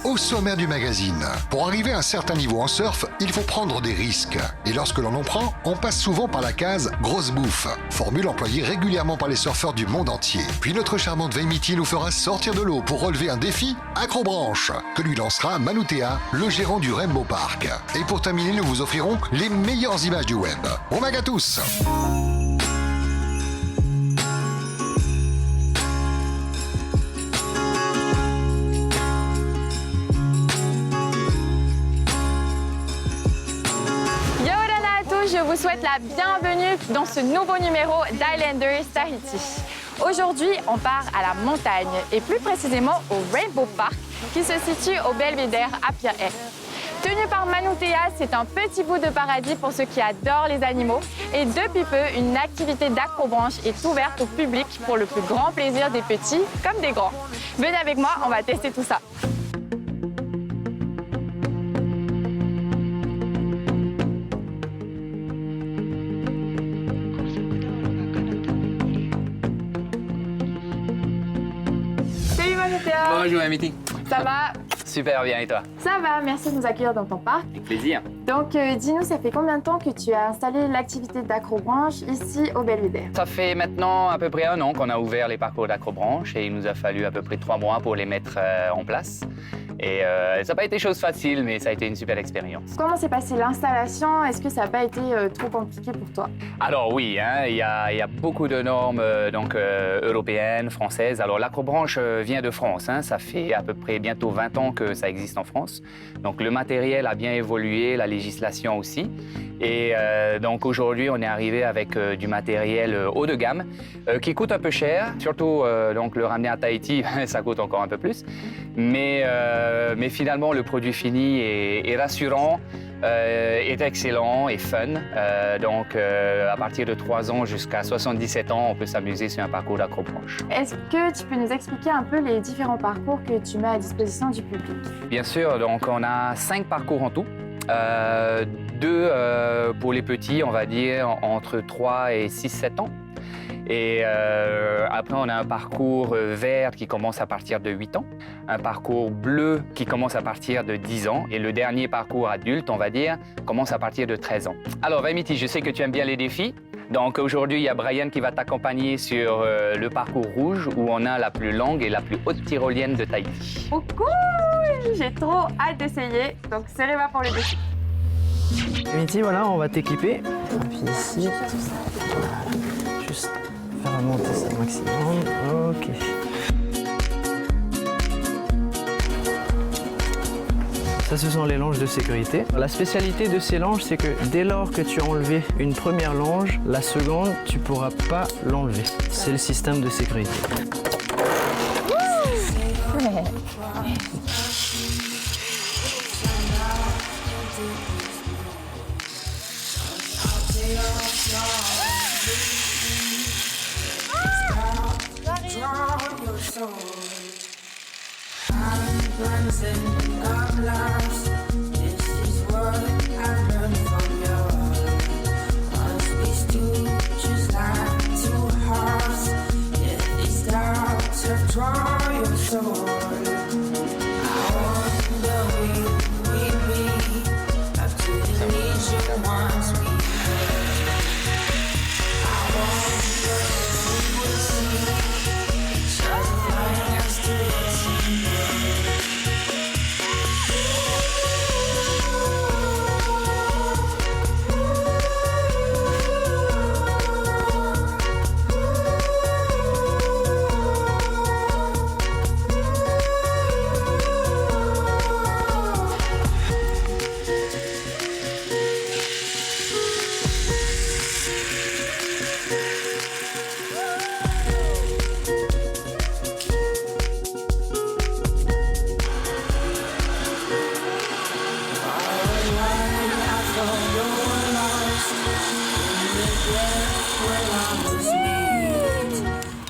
Au sommaire du magazine, pour arriver à un certain niveau en surf, il faut prendre des risques. Et lorsque l'on en prend, on passe souvent par la case « grosse bouffe », formule employée régulièrement par les surfeurs du monde entier. Puis notre charmante Veimiti nous fera sortir de l'eau pour relever un défi accrobranche que lui lancera Manu Tea, le gérant du Rainbow Park. Et pour terminer, nous vous offrirons les meilleures images du web. Bon mag à tous! Je vous souhaite la bienvenue dans ce nouveau numéro d'Islanders Tahiti. Aujourd'hui, on part à la montagne et plus précisément au Rainbow Park qui se situe au Belvédère à Pierre-F. Tenu par Manu Tea, c'est un petit bout de paradis pour ceux qui adorent les animaux et depuis peu, une activité d'acrobranche est ouverte au public pour le plus grand plaisir des petits comme des grands. Venez avec moi, on va tester tout ça. Bonjour Amity. Ça va? Super bien et toi? Ça va, merci de nous accueillir dans ton parc. Avec plaisir. Donc dis-nous, ça fait combien de temps que tu as installé l'activité d'acrobranche ici au Belvédère? Ça fait maintenant à peu près 1 an qu'on a ouvert les parcours d'acrobranche et il nous a fallu à peu près 3 mois pour les mettre en place. Et ça n'a pas été chose facile, mais ça a été une super expérience. Comment s'est passée l'installation? Est-ce que ça n'a pas été trop compliqué pour toi? Alors oui, hein, il y a beaucoup de normes européennes, françaises. Alors l'acrobranche vient de France, hein, ça fait à peu près bientôt 20 ans que ça existe en France. Donc le matériel a bien évolué, la législation aussi. Et donc aujourd'hui, on est arrivé avec du matériel haut de gamme qui coûte un peu cher. Surtout donc le ramener à Tahiti, ça coûte encore un peu plus. Mais finalement, le produit fini est rassurant, est excellent et fun. Donc à partir de 3 ans jusqu'à 77 ans, on peut s'amuser sur un parcours d'acrobranche. Est-ce que tu peux nous expliquer un peu les différents parcours que tu mets à disposition du public? Bien sûr, donc on a 5 parcours en tout. 2 pour les petits, on va dire, entre 3 et 6-7 ans. Et après, on a un parcours vert qui commence à partir de 8 ans, un parcours bleu qui commence à partir de 10 ans, et le dernier parcours adulte, on va dire, commence à partir de 13 ans. Alors, Veimiti, je sais que tu aimes bien les défis. Donc aujourd'hui, il y a Brian qui va t'accompagner sur le parcours rouge où on a la plus longue et la plus haute tyrolienne de Tahiti. Oh cool! J'ai trop hâte d'essayer, donc serrez-moi pour le défi. Veimiti, voilà, on va t'équiper. Et puis ici, voilà. Juste faire remonter ça au maximum. Ok. Ça, ce sont les langes de sécurité. La spécialité de ces langes, c'est que dès lors que tu as enlevé une première lange, la seconde, tu ne pourras pas l'enlever. C'est le système de sécurité.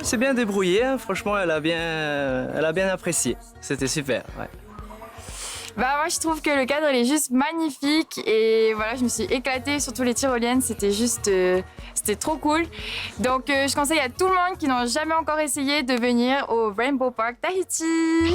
C'est bien débrouillé, hein. Franchement, elle a bien apprécié. C'était super. Ouais. Bah moi je trouve que le cadre il est juste magnifique et voilà, je me suis éclatée, surtout les tyroliennes, c'était juste c'était trop cool. Donc je conseille à tout le monde qui n'ont jamais encore essayé de venir au Rainbow Park Tahiti.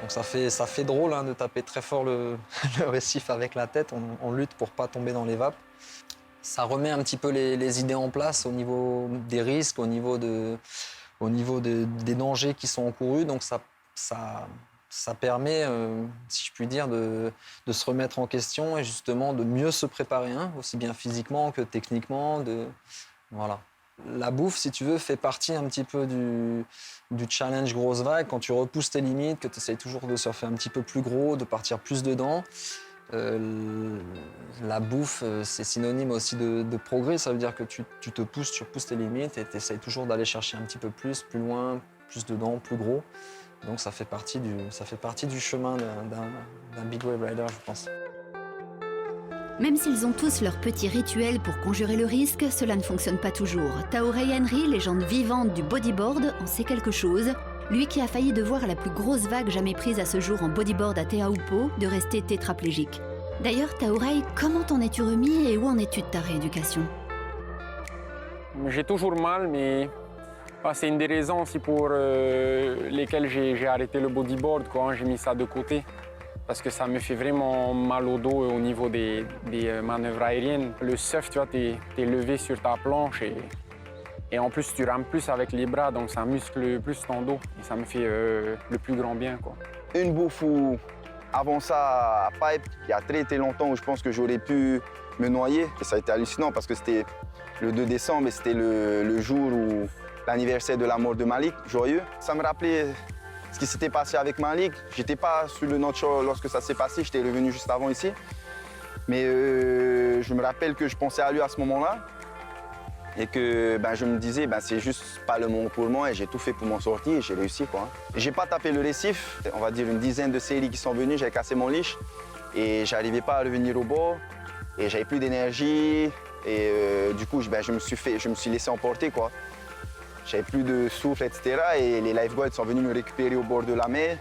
Donc ça fait drôle hein, de taper très fort le récif avec la tête. On lutte pour pas tomber dans les vapes. Ça remet un petit peu les idées en place au niveau des risques, au niveau des dangers qui sont encourus. Donc ça permet, si je puis dire, de se remettre en question et justement de mieux se préparer, hein, aussi bien physiquement que techniquement. Voilà. La bouffe, si tu veux, fait partie un petit peu du challenge grosse vague. Quand tu repousses tes limites, que tu essayes toujours de surfer un petit peu plus gros, de partir plus dedans. La bouffe, c'est synonyme aussi de progrès. Ça veut dire que tu te pousses, tu repousses tes limites et tu essayes toujours d'aller chercher un petit peu plus loin, plus dedans, plus gros. Donc ça fait partie du chemin d'un big wave rider, je pense. Même s'ils ont tous leur petit rituel pour conjurer le risque, cela ne fonctionne pas toujours. Taourey Henry, légende vivante du bodyboard, en sait quelque chose. Lui qui a failli de voir la plus grosse vague jamais prise à ce jour en bodyboard à Te Aupo, de rester tétraplégique. D'ailleurs, Taourey, comment t'en es-tu remis et où en es-tu de ta rééducation? J'ai toujours mal, mais c'est une des raisons aussi pour lesquelles j'ai arrêté le bodyboard, quoi. J'ai mis ça de côté. Parce que ça me fait vraiment mal au dos au niveau des manœuvres aériennes. Le surf, tu vois, t'es levé sur ta planche et en plus, tu rames plus avec les bras, donc ça muscle plus ton dos. Et ça me fait le plus grand bien, quoi. Une bouffe où, avant ça, à Pipe, il y a très longtemps où je pense que j'aurais pu me noyer. Et ça a été hallucinant parce que c'était le 2 décembre et c'était le jour où l'anniversaire de la mort de Malik, joyeux. Ça me rappelait ce qui s'était passé avec Malik. J'étais pas sur le North Shore lorsque ça s'est passé, j'étais revenu juste avant ici. Mais je me rappelle que je pensais à lui à ce moment-là et que je me disais c'est juste pas le moment pour moi et j'ai tout fait pour m'en sortir et j'ai réussi, quoi. J'ai pas tapé le récif, on va dire une dizaine de séries qui sont venues, j'ai cassé mon leash et j'arrivais pas à revenir au bord et j'avais plus d'énergie et du coup je me suis laissé emporter, quoi. J'avais plus de souffle, etc. Et les lifeguards sont venus me récupérer au bord de la mer.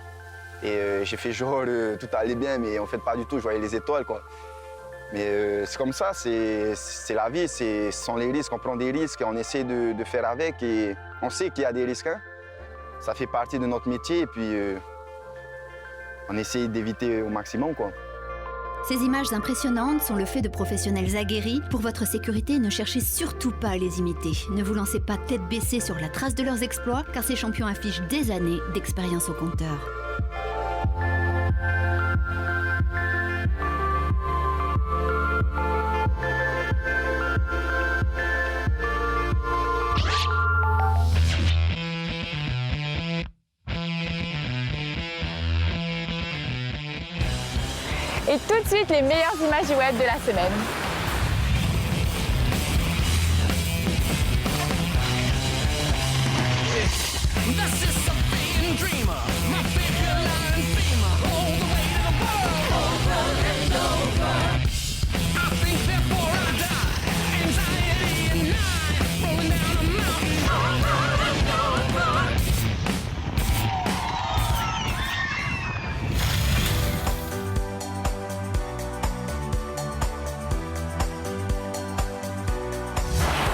Et j'ai fait genre, tout allait bien, mais en fait pas du tout, je voyais les étoiles, quoi. Mais c'est comme ça, c'est la vie, ce sont les risques, on prend des risques et on essaie de faire avec. Et on sait qu'il y a des risques, hein. Ça fait partie de notre métier et puis on essaie d'éviter au maximum, quoi. Ces images impressionnantes sont le fait de professionnels aguerris. Pour votre sécurité, ne cherchez surtout pas à les imiter. Ne vous lancez pas tête baissée sur la trace de leurs exploits, car ces champions affichent des années d'expérience au compteur. Et tout de suite, les meilleures images du web de la semaine.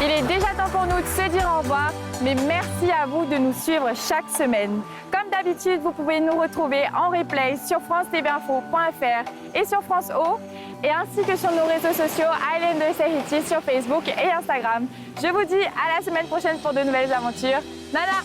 Il est déjà temps pour nous de se dire au revoir, mais merci à vous de nous suivre chaque semaine. Comme d'habitude, vous pouvez nous retrouver en replay sur france-tvinfo.fr et sur France O, et ainsi que sur nos réseaux sociaux Islanders Tahiti sur Facebook et Instagram. Je vous dis à la semaine prochaine pour de nouvelles aventures. Nana!